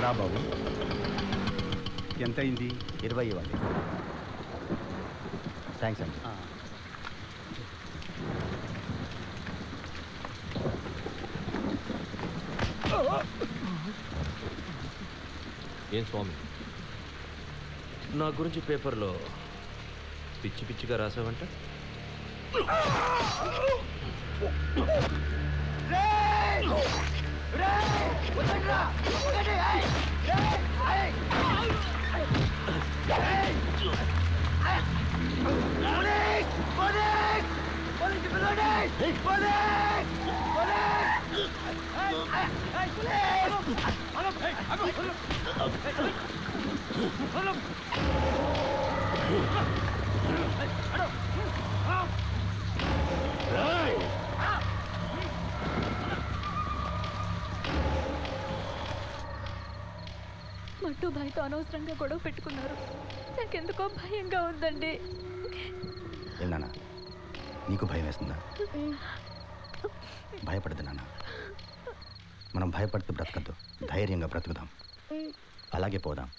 రా బాబు. ఎంత అయింది? 20 ఇవ్వండి. థ్యాంక్స్ అండి. ఏం స్వామి, నా గురించి పేపర్లో పిచ్చి పిచ్చిగా రాసావంట? మట్టు భయతో అనవసరంగా గొడవ పెట్టుకున్నారు. నాకెందుకో భయంగా ఉందండి. నాన్న, నీకు భయం వేస్తుందా? భయపడదు నాన్న. మనం భయపడుతూ బ్రతకద్దు, ధైర్యంగా బ్రతుకుదాం. అలాగే పోదాం.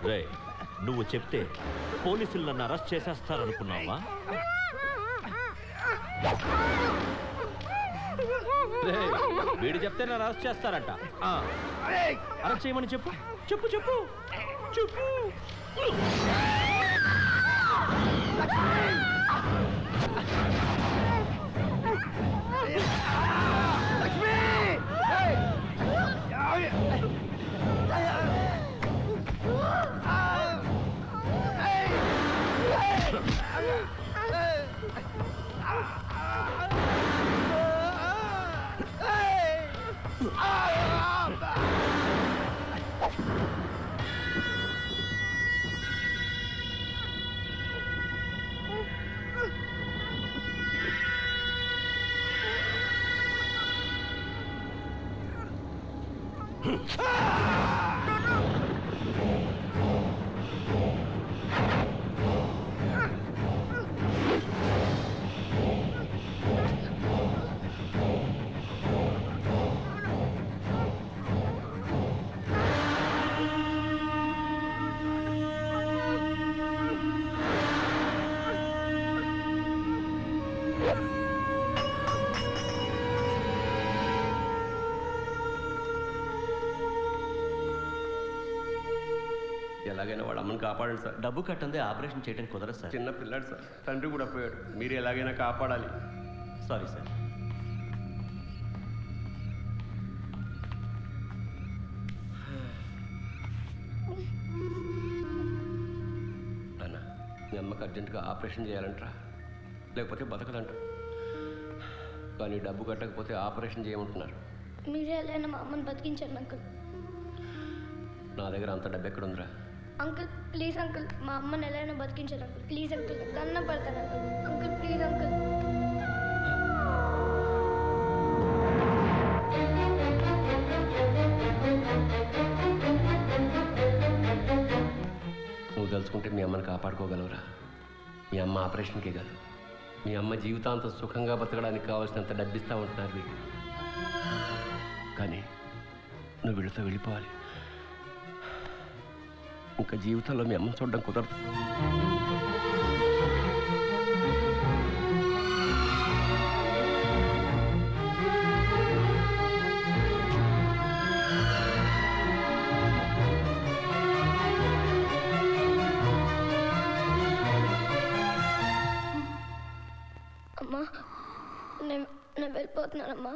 రే, నువ్వు చెప్తే పోలీసులు నన్ను అరెస్ట్ చేసేస్తారనుకున్నావా? వీడు చెప్తే నన్ను అరెస్ట్ చేస్తారంట. అరెస్ట్ చేయమని చెప్పు చెప్పు చెప్పు చెప్పు. ఎలాగైనా వాడు అమ్మని కాపాడండి సార్. డబ్బు కట్టందే ఆపరేషన్ చేయడానికి కుదరదు సార్. చిన్న పిల్లాడు సార్, తండ్రి కూడా పోయాడు. మీరు ఎలాగైనా కాపాడాలి. Sorry sir. అన్న, మీ అమ్మకి అర్జెంటుగా ఆపరేషన్ చేయాలంటారా, లేకపోతే బతకదంట. కానీ డబ్బు కట్టకపోతే ఆపరేషన్ చేయమంటున్నారు. మీరే ఎలా మా అమ్మని బతికించండి అంకుల్. నా దగ్గర అంత డబ్బు ఎక్కడుందిరా? అంకుల్ ప్లీజ్ అంకుల్, మా అమ్మని ఎలా బతికించండి అంకుల్. ప్లీజ్ అంకుల్, దండం పడతాను అంకుల్. Uncle please uncle. నువ్వు తలుచుకుంటే మీ అమ్మని కాపాడుకోగలవురా? మీ అమ్మ ఆపరేషన్కే కాదు, మీ అమ్మ జీవితాంతం సుఖంగా బతకడానికి కావాల్సినంత డబ్బిస్తా ఉంటున్నారు వీళ్ళు. కానీ నువ్వు వీళ్ళతో వెళ్ళిపోవాలి. ఇంకా జీవితంలో మీ అమ్మని చూడడం కుదరదు. అమ్మా, నేను వెళ్ళిపోతున్నానమ్మా.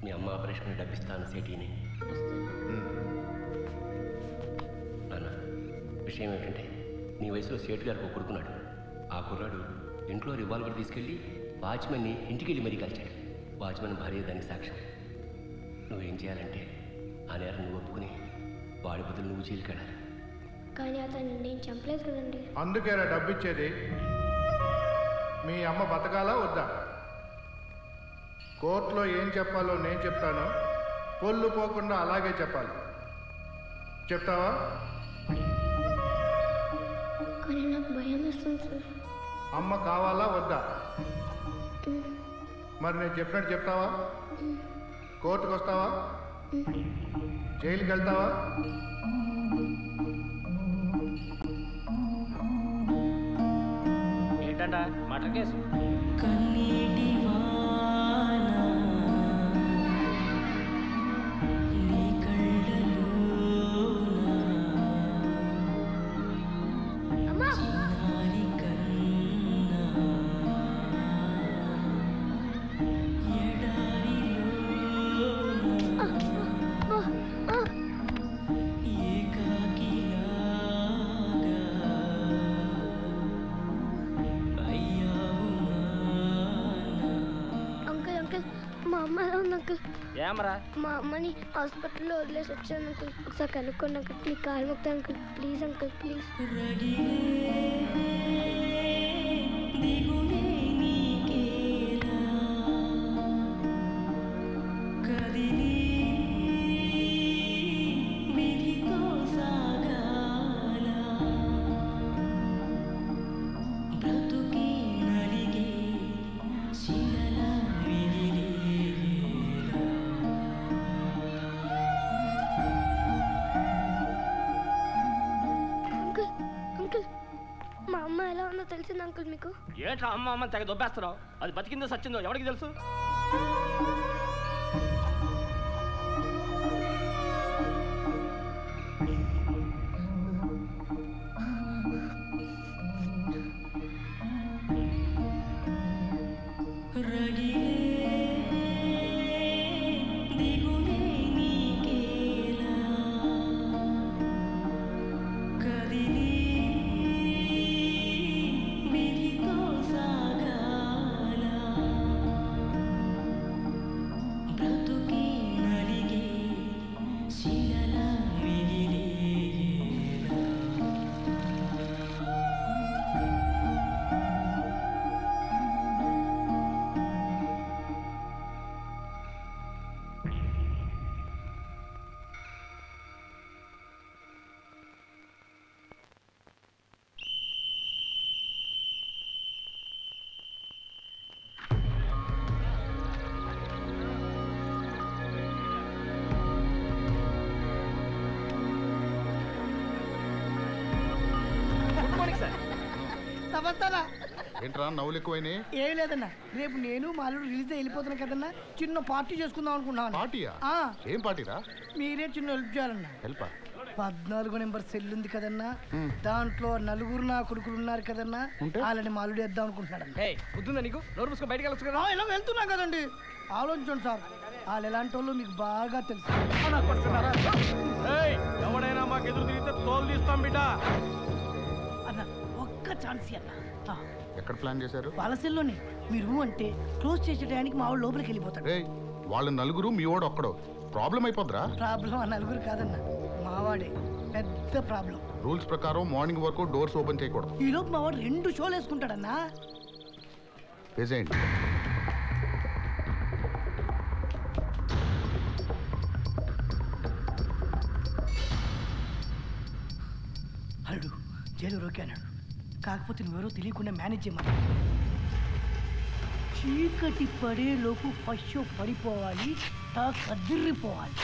మీ అమ్మ ఆపరేషన్ డబ్బిస్తాను సేటీని. నాన్న, విషయం ఏంటంటే నీ వయసులో సేటు గారికి ఒక కొడుకున్నాడు. ఆ కుర్రాడు ఇంట్లో రివాల్వర్ తీసుకెళ్ళి వాచ్మెన్ని ఇంటికి వెళ్ళి మరీ కలిచాడు. వాచ్మెన్ భార్య దానికి సాక్ష్యం. నువ్వేం చేయాలంటే ఆ నేరం నువ్వు ఒప్పుకుని వాడి బదులు నువ్వు జైలుకెళ్ళాలి. కానీ అతను నేను చంపలేదు కదండి. అందుకేరా డబ్బు ఇచ్చేది. మీ అమ్మ బతకాలా వద్దా? కోర్టులో ఏం చెప్పాలో నేను చెప్తాను, పొల్లు పోకుండా అలాగే చెప్పాలి. చెప్తావా? కానీ నాకు భయం వేస్తుంది సార్. అమ్మ కావాలా వద్దా? మరి నేను చెప్పినట్టు చెప్తావా? కోర్టుకు వస్తావా? జైలుకి వెళ్తావా? ఏంటంట మటర్ కేసు? మా అమ్మ ఎలా ఉంది అంకుల్? ఏమరా? మా అమ్మని హాస్పిటల్లో వదిలేసి వచ్చాను అంకుల్. ఒకసారి కనుక్కోండి అంకుల్. మీ కాలు మొక్తాను అంకుల్. Please uncle, please. మా అమ్మ ఎలా ఉందో తెలిసింది అంకుల్ మీకు? ఏంట్రా అమ్మ అమ్మ తెగ దొబ్బేస్తున్నావు? అది బతికిందో సచ్చిందో ఎవరికి తెలుసు? ఏంట్రా నవ్వులు ఎక్కువైనాయి? ఏం లేదన్నా, రేపు నేను మా అల్లుడు రిలీజ్ వెళ్ళిపోతున్నా కదన్నా, చిన్న పార్టీ చేసుకుందాం అనుకున్నాను. పార్టీయా? ఏం పార్టీరా? మీరే చిన్న హెల్ప్ చేయాలన్నా. హెల్పా? 14 నెంబర్ సెల్ ఉంది కదన్నా, దాంట్లో 4 నా కొడుకులు ఉన్నారు కదన్నా, వాళ్ళని మా అల్లుడు వేద్దాం అనుకుంటున్నాడు. బుద్ధుందా నీకు? నోరు మూసుకొని బయటకు వెళ్ళొచ్చు కదా. ఇలా వెళ్తున్నా కదండి, ఆలోచించండి సార్. వాళ్ళు ఎలాంటి వాళ్ళు మీకు బాగా తెలుసు. ఎవడైనా మాకు ఎదురు తిరిగితే తోలు తీస్తాం బిడ్డ. అన్న ఒక్క ఛాన్స్ అన్న. ఎక్కడ ప్లాన్ చేశారు? వాళ్ళ సెల్లోనే. మీరు అంటే క్లోజ్ చేసే టైంకి మా వాడు లోపలికి వెళ్ళిపోతాడు. వాళ్ళ 4 మీ వాడు ఒక్కడో, ప్రాబ్లం అయిపోద్రా? ప్రాబ్లం ఆ 4 కాదన్న, మావాడే పెద్ద ప్రాబ్లం. రూల్స్ ప్రకారం మార్నింగ్ వరకు డోర్స్ ఓపెన్ చేయకూడదు. ఈ లోపు మా వాడు 2 షోలు వేసుకుంటాడన్నా. వేసేయండి. అల్లుడు జైలు రోకే అన్నాడు, కాకపోతే నువ్వెవరో తెలియకుండా మేనేజ్ చేయమని. చీకటి పడేలోపు ఫస్ట్ షో పడిపోవాలి, టాక్ అదిరిపోవాలి.